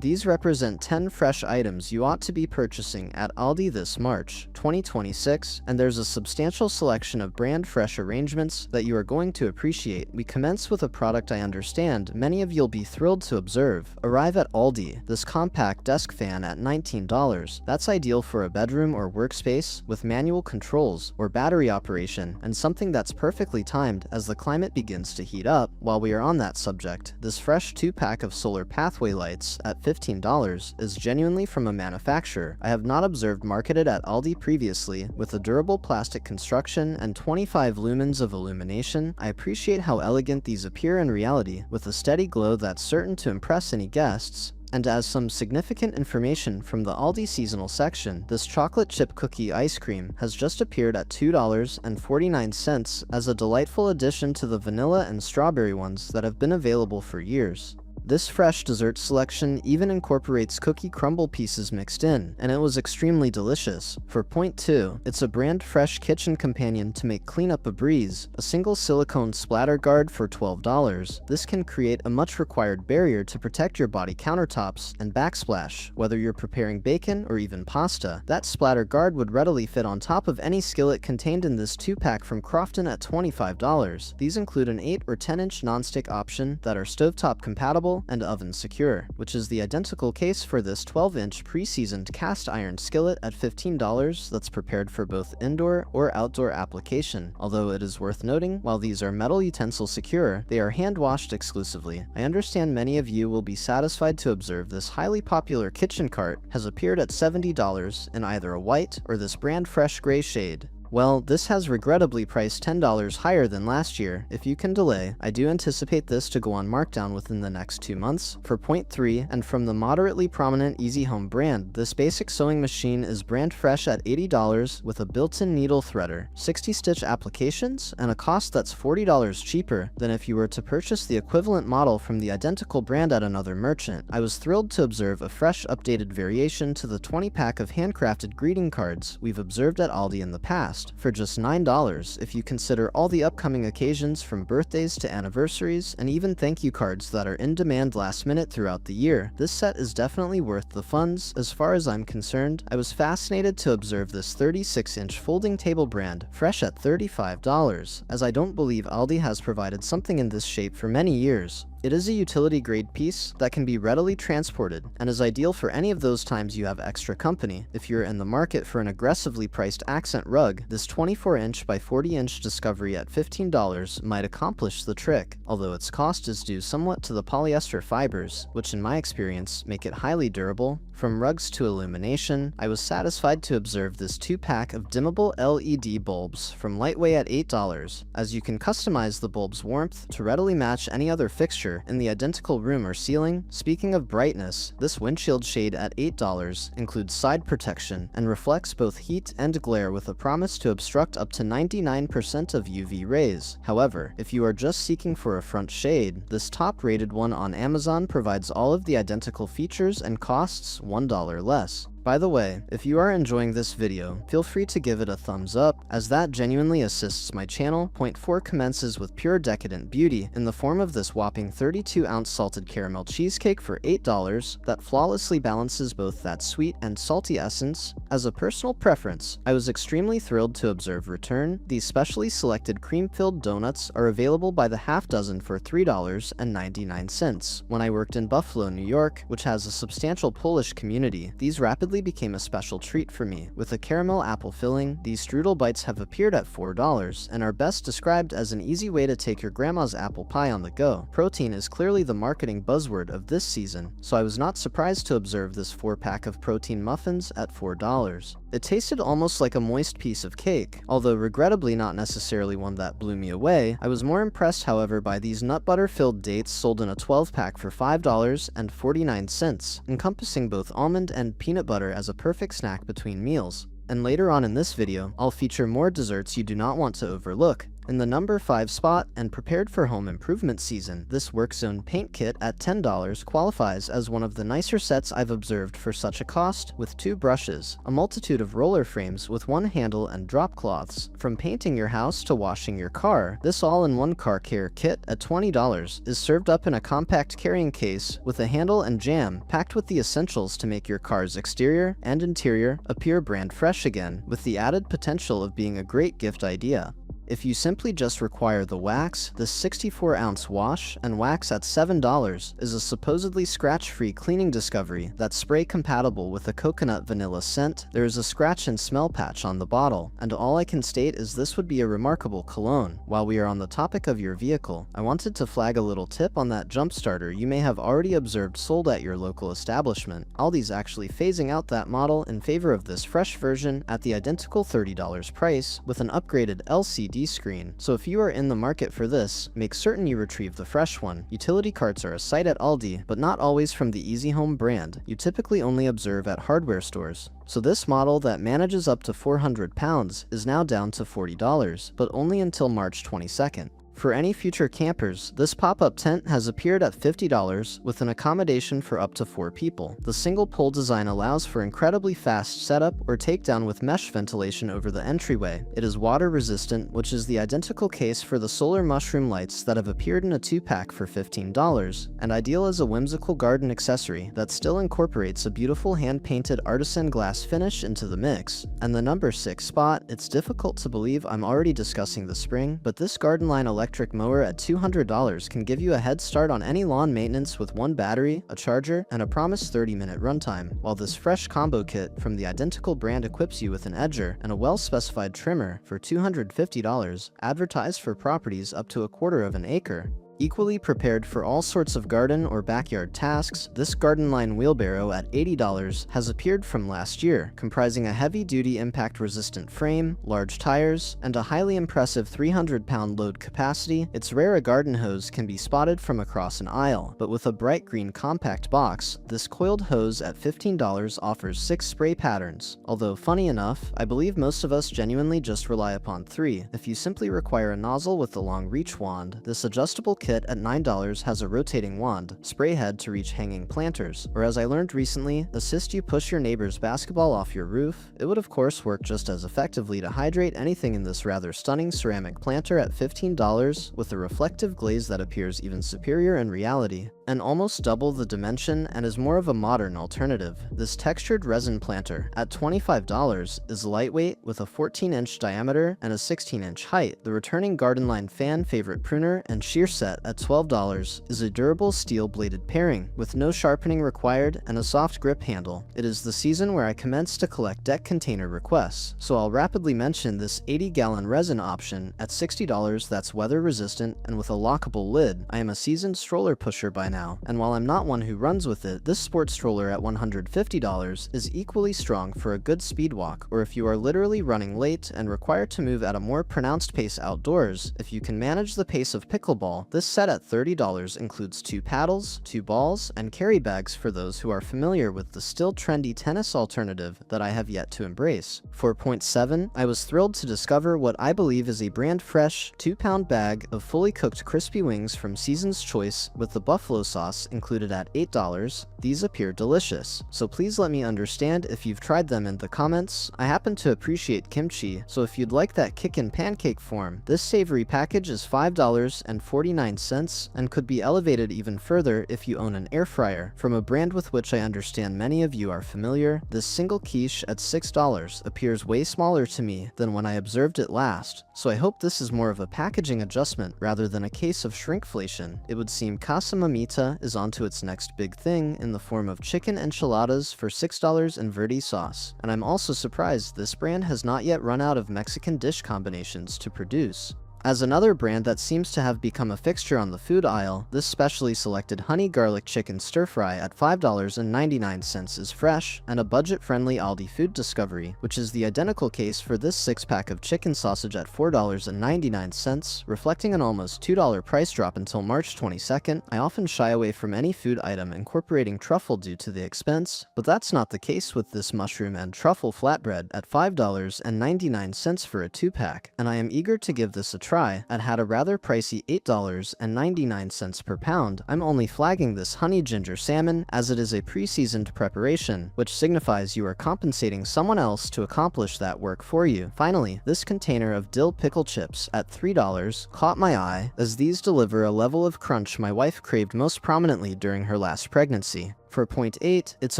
These represent 10 fresh items you ought to be purchasing at Aldi this March 2026, and there's a substantial selection of brand fresh arrangements that you are going to appreciate. We commence with a product I understand many of you'll be thrilled to observe. Arrive at Aldi, this compact desk fan at $19. That's ideal for a bedroom or workspace with manual controls or battery operation, and something that's perfectly timed as the climate begins to heat up. While we are on that subject, this fresh 2-pack of solar pathway lights at $15 is genuinely from a manufacturer I have not observed marketed at Aldi previously. With a durable plastic construction and 25 lumens of illumination, I appreciate how elegant these appear in reality, with a steady glow that's certain to impress any guests. And as some significant information from the Aldi seasonal section, this chocolate chip cookie ice cream has just appeared at $2.49 as a delightful addition to the vanilla and strawberry ones that have been available for years. This fresh dessert selection even incorporates cookie crumble pieces mixed in, and it was extremely delicious. For point 2, it's a brand fresh kitchen companion to make cleanup a breeze, a single silicone splatter guard for $12. This can create a much required barrier to protect your body countertops and backsplash, whether you're preparing bacon or even pasta. That splatter guard would readily fit on top of any skillet contained in this 2-pack from Crofton at $25. These include an 8 or 10-inch nonstick option that are stovetop compatible and oven secure, which is the identical case for this 12-inch pre-seasoned cast iron skillet at $15 that's prepared for both indoor or outdoor application. Although it is worth noting, while these are metal utensil secure, they are hand-washed exclusively. I understand many of you will be satisfied to observe this highly popular kitchen cart has appeared at $70 in either a white or this brand fresh gray shade. Well, this has regrettably priced $10 higher than last year. If you can delay, I do anticipate this to go on markdown within the next 2 months. For point 3, and from the moderately prominent Easy Home brand, this basic sewing machine is brand fresh at $80 with a built-in needle threader, 60-stitch applications, and a cost that's $40 cheaper than if you were to purchase the equivalent model from the identical brand at another merchant. I was thrilled to observe a fresh updated variation to the 20-pack of handcrafted greeting cards we've observed at Aldi in the past, for just $9 if you consider all the upcoming occasions from birthdays to anniversaries and even thank you cards that are in demand last minute throughout the year. This set is definitely worth the funds as far as I'm concerned. I was fascinated to observe this 36-inch folding table brand fresh at $35, as I don't believe Aldi has provided something in this shape for many years. It is a utility-grade piece that can be readily transported and is ideal for any of those times you have extra company. If you're in the market for an aggressively priced accent rug, this 24-inch by 40-inch Discovery at $15 might accomplish the trick, although its cost is due somewhat to the polyester fibers, which in my experience make it highly durable. From rugs to illumination, I was satisfied to observe this 2-pack of dimmable LED bulbs from Lightway at $8, as you can customize the bulb's warmth to readily match any other fixture in the identical room or ceiling. Speaking of brightness, this windshield shade at $8 includes side protection and reflects both heat and glare with a promise to obstruct up to 99% of UV rays. However, if you are just seeking for a front shade, this top-rated one on Amazon provides all of the identical features and costs $1 less. By the way, if you are enjoying this video, feel free to give it a thumbs up, as that genuinely assists my channel. Point 4 commences with pure decadent beauty in the form of this whopping 32-ounce salted caramel cheesecake for $8 that flawlessly balances both that sweet and salty essence. As a personal preference, I was extremely thrilled to observe return. These specially selected cream-filled donuts are available by the half dozen for $3.99. When I worked in Buffalo, New York, which has a substantial Polish community, these rapidly became a special treat for me. With a caramel apple filling, these strudel bites have appeared at $4 and are best described as an easy way to take your grandma's apple pie on the go. Protein is clearly the marketing buzzword of this season, so I was not surprised to observe this 4-pack of protein muffins at $4. It tasted almost like a moist piece of cake, although regrettably not necessarily one that blew me away. I was more impressed, however, by these nut butter-filled dates sold in a 12-pack for $5.49, encompassing both almond and peanut butter as a perfect snack between meals. And later on in this video, I'll feature more desserts you do not want to overlook. In the number 5 spot, and prepared for home improvement season, this work zone paint kit at $10 qualifies as one of the nicer sets I've observed for such a cost, with 2 brushes, a multitude of roller frames with 1 handle and drop cloths. From painting your house to washing your car, this all-in-one car care kit at $20 is served up in a compact carrying case with a handle and jam, packed with the essentials to make your car's exterior and interior appear brand fresh again, with the added potential of being a great gift idea. If you simply just require the wax, this 64-ounce wash and wax at $7 is a supposedly scratch-free cleaning discovery that's spray-compatible with a coconut vanilla scent. There is a scratch and smell patch on the bottle, and all I can state is this would be a remarkable cologne. While we are on the topic of your vehicle, I wanted to flag a little tip on that jump starter you may have already observed sold at your local establishment. Aldi's actually phasing out that model in favor of this fresh version at the identical $30 price with an upgraded LCD screen. So if you are in the market for this, make certain you retrieve the fresh one. Utility carts are a sight at Aldi, but not always from the Easy Home brand. You typically only observe at hardware stores. So this model that manages up to 400 pounds is now down to $40, but only until March 22nd. For any future campers, this pop-up tent has appeared at $50 with an accommodation for up to 4 people. The single pole design allows for incredibly fast setup or takedown with mesh ventilation over the entryway. It is water resistant, which is the identical case for the solar mushroom lights that have appeared in a 2-pack for $15, and ideal as a whimsical garden accessory that still incorporates a beautiful hand-painted artisan glass finish into the mix. And the number 6 spot, it's difficult to believe I'm already discussing the spring, but this garden line electric mower at $200 can give you a head start on any lawn maintenance with 1 battery, a charger, and a promised 30-minute runtime, while this fresh combo kit from the identical brand equips you with an edger and a well-specified trimmer for $250, advertised for properties up to 1/4 of an acre. Equally prepared for all sorts of garden or backyard tasks, this garden line wheelbarrow at $80 has appeared from last year, comprising a heavy-duty impact-resistant frame, large tires, and a highly impressive 300-pound load capacity. Its rare garden hose can be spotted from across an aisle, but with a bright green compact box, this coiled hose at $15 offers 6 spray patterns. Although funny enough, I believe most of us genuinely just rely upon 3. If you simply require a nozzle with the long reach wand, this adjustable kit at $9 has a rotating wand, spray head to reach hanging planters, or as I learned recently, assist you push your neighbor's basketball off your roof. It would of course work just as effectively to hydrate anything in this rather stunning ceramic planter at $15 with a reflective glaze that appears even superior in reality, and almost double the dimension and is more of a modern alternative. This textured resin planter at $25 is lightweight with a 14-inch diameter and a 16-inch height. The returning garden line fan favorite pruner and shear set at $12 is a durable steel-bladed pairing with no sharpening required and a soft grip handle. It is the season where I commence to collect deck container requests, so I'll rapidly mention this 80-gallon resin option at $60 that's weather-resistant and with a lockable lid. I am a seasoned stroller pusher by now, and while I'm not one who runs with it, this sports stroller at $150 is equally strong for a good speed walk, or if you are literally running late and required to move at a more pronounced pace outdoors. If you can manage the pace of pickleball, this set at $30 includes 2 paddles, 2 balls, and carry bags for those who are familiar with the still trendy tennis alternative that I have yet to embrace. For point 7, I was thrilled to discover what I believe is a brand fresh 2-pound bag of fully cooked crispy wings from Season's Choice with the buffalo sauce included at $8. These appear delicious, so please let me understand if you've tried them in the comments. I happen to appreciate kimchi, so if you'd like that kick in pancake form, this savory package is $5.49 and could be elevated even further if you own an air fryer. From a brand with which I understand many of you are familiar, this single quiche at $6 appears way smaller to me than when I observed it last, so I hope this is more of a packaging adjustment rather than a case of shrinkflation. It would seem Casa Mamita is onto its next big thing in the form of chicken enchiladas for $6 in verde sauce, and I'm also surprised this brand has not yet run out of Mexican dish combinations to produce. As another brand that seems to have become a fixture on the food aisle, this specially selected honey garlic chicken stir-fry at $5.99 is fresh and a budget-friendly Aldi food discovery, which is the identical case for this 6-pack of chicken sausage at $4.99, reflecting an almost $2 price drop until March 22nd. I often shy away from any food item incorporating truffle due to the expense, but that's not the case with this mushroom and truffle flatbread at $5.99 for a 2-pack, and I am eager to give this a try try and had a rather pricey $8.99 per pound. I'm only flagging this honey ginger salmon as it is a pre-seasoned preparation, which signifies you are compensating someone else to accomplish that work for you. Finally, this container of dill pickle chips at $3 caught my eye, as these deliver a level of crunch my wife craved most prominently during her last pregnancy. For point 8, it's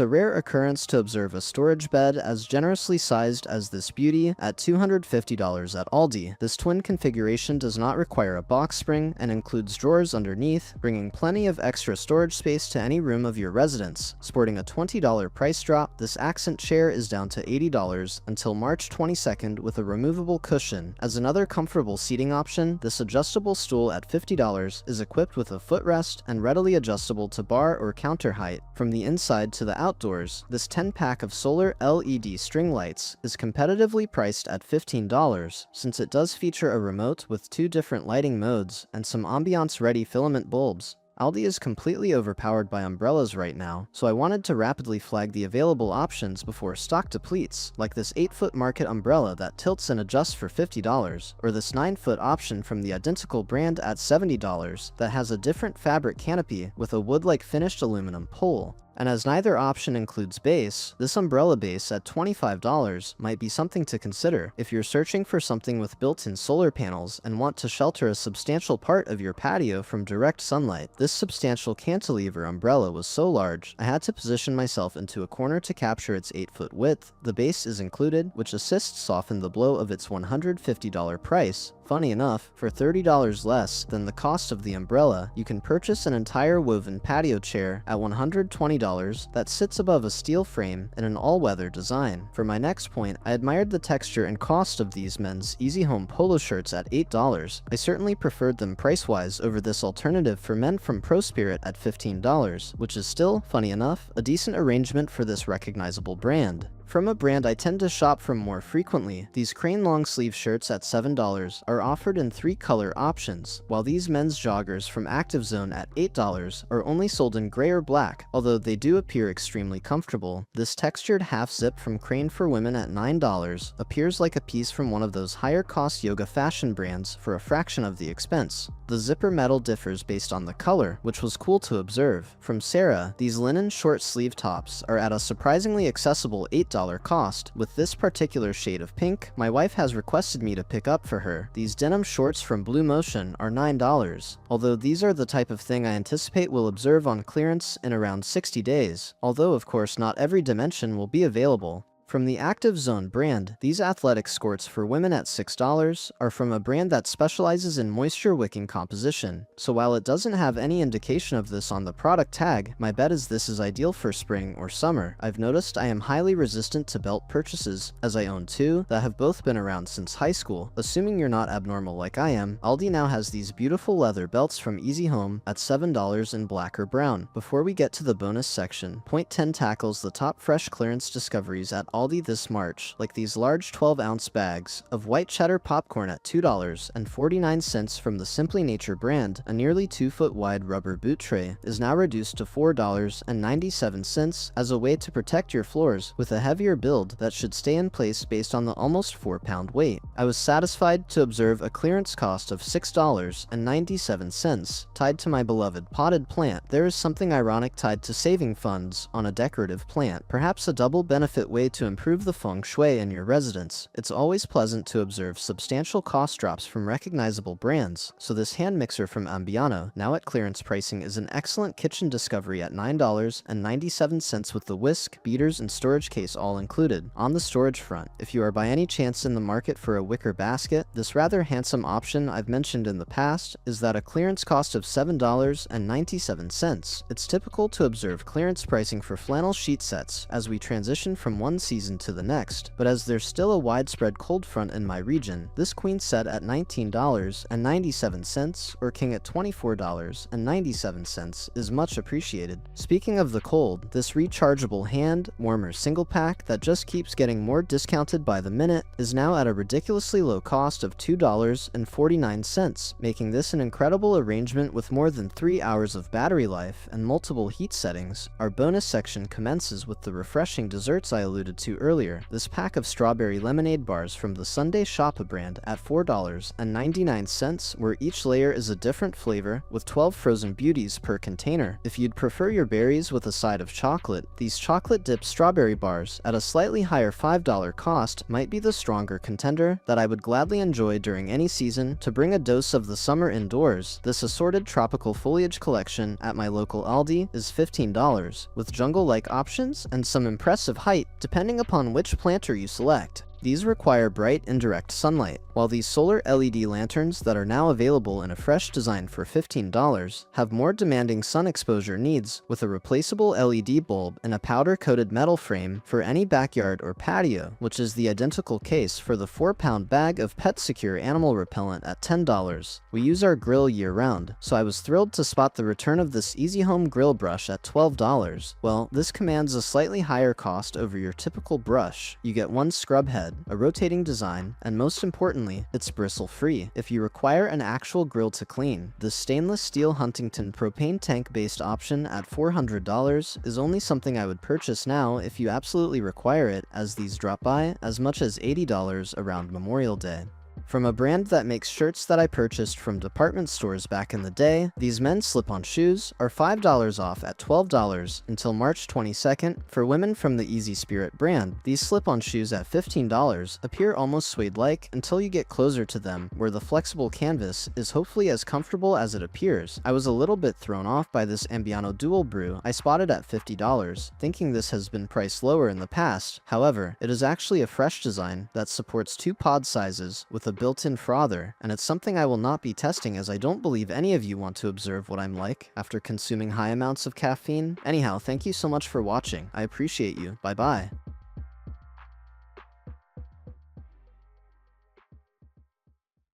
a rare occurrence to observe a storage bed as generously sized as this beauty at $250 at Aldi. This twin configuration does not require a box spring and includes drawers underneath, bringing plenty of extra storage space to any room of your residence. Sporting a $20 price drop, this accent chair is down to $80 until March 22nd with a removable cushion. As another comfortable seating option, this adjustable stool at $50 is equipped with a footrest and readily adjustable to bar or counter height. From the inside to the outdoors, this 10-pack of solar LED string lights is competitively priced at $15, since it does feature a remote with 2 different lighting modes and some ambiance-ready filament bulbs. Aldi is completely overpowered by umbrellas right now, so I wanted to rapidly flag the available options before stock depletes, like this 8-foot market umbrella that tilts and adjusts for $50, or this 9-foot option from the identical brand at $70 that has a different fabric canopy with a wood-like finished aluminum pole. And as neither option includes base, this umbrella base at $25 might be something to consider if you're searching for something with built-in solar panels and want to shelter a substantial part of your patio from direct sunlight. This substantial cantilever umbrella was so large, I had to position myself into a corner to capture its 8-foot width. The base is included, which assists soften the blow of its $150 price. Funny enough, for $30 less than the cost of the umbrella, you can purchase an entire woven patio chair at $120 that sits above a steel frame in an all-weather design. For my next point, I admired the texture and cost of these men's Easy Home polo shirts at $8. I certainly preferred them price-wise over this alternative for men from Pro Spirit at $15, which is still, funny enough, a decent arrangement for this recognizable brand. From a brand I tend to shop from more frequently, these Crane long sleeve shirts at $7 are offered in 3 color options, while these men's joggers from Active Zone at $8 are only sold in gray or black, although they do appear extremely comfortable. This textured half zip from Crane for women at $9 appears like a piece from one of those higher cost yoga fashion brands for a fraction of the expense. The zipper metal differs based on the color, which was cool to observe. From Sarah, these linen short sleeve tops are at a surprisingly accessible $8 cost. With this particular shade of pink, my wife has requested me to pick up for her. These denim shorts from Blue Motion are $9, although these are the type of thing I anticipate will observe on clearance in around 60 days, although of course not every dimension will be available. From the Active Zone brand, these athletic skirts for women at $6 are from a brand that specializes in moisture-wicking composition, so while it doesn't have any indication of this on the product tag, my bet is this is ideal for spring or summer. I've noticed I am highly resistant to belt purchases, as I own 2 that have both been around since high school. Assuming you're not abnormal like I am, Aldi now has these beautiful leather belts from Easy Home at $7 in black or brown. Before we get to the bonus section, point 10 tackles the top fresh clearance discoveries at Aldi this March, like these large 12-ounce bags of white cheddar popcorn at $2.49 from the Simply Nature brand. A nearly 2-foot wide rubber boot tray is now reduced to $4.97 as a way to protect your floors with a heavier build that should stay in place based on the almost 4-pound weight. I was satisfied to observe a clearance cost of $6.97 tied to my beloved potted plant. There is something ironic tied to saving funds on a decorative plant, perhaps a double benefit way to improve the feng shui in your residence. It's always pleasant to observe substantial cost drops from recognizable brands, so this hand mixer from Ambiano, now at clearance pricing, is an excellent kitchen discovery at $9.97 with the whisk, beaters, and storage case all included. On the storage front, if you are by any chance in the market for a wicker basket, this rather handsome option I've mentioned in the past is at a clearance cost of $7.97. It's typical to observe clearance pricing for flannel sheet sets as we transition from one season to the next, but as there's still a widespread cold front in my region, this queen set at $19.97 or king at $24.97 is much appreciated. Speaking of the cold, this rechargeable hand warmer single pack that just keeps getting more discounted by the minute is now at a ridiculously low cost of $2.49, making this an incredible arrangement with more than 3 hours of battery life and multiple heat settings. Our bonus section commences with the refreshing desserts I alluded to earlier, this pack of strawberry lemonade bars from the Sunday Shop brand at $4.99, where each layer is a different flavor with 12 frozen beauties per container. If you'd prefer your berries with a side of chocolate, these chocolate-dipped strawberry bars at a slightly higher $5 cost might be the stronger contender that I would gladly enjoy during any season to bring a dose of the summer indoors. This assorted tropical foliage collection at my local Aldi is $15, with jungle-like options and some impressive height depending upon which planter you select. These require bright, indirect sunlight, while these solar LED lanterns that are now available in a fresh design for $15 have more demanding sun exposure needs with a replaceable LED bulb and a powder-coated metal frame for any backyard or patio, which is the identical case for the 4-pound bag of Pet Secure animal repellent at $10. We use our grill year-round, so I was thrilled to spot the return of this Easy Home grill brush at $12. Well, this commands a slightly higher cost over your typical brush. You get one scrub head, a rotating design, and most importantly, it's bristle-free. If you require an actual grill to clean, the stainless steel Huntington propane tank-based option at $400 is only something I would purchase now if you absolutely require it, as these drop by as much as $80 around Memorial Day. From a brand that makes shirts that I purchased from department stores back in the day, these men's slip-on shoes are $5 off at $12 until March 22nd. For women from the Easy Spirit brand, these slip-on shoes at $15 appear almost suede-like until you get closer to them, where the flexible canvas is hopefully as comfortable as it appears. I was a little bit thrown off by this Ambiano Dual Brew I spotted at $50, thinking this has been priced lower in the past. However, it is actually a fresh design that supports 2 pod sizes with a built-in frother, and it's something I will not be testing as I don't believe any of you want to observe what I'm like after consuming high amounts of caffeine. Anyhow, thank you so much for watching. I appreciate you. Bye-bye.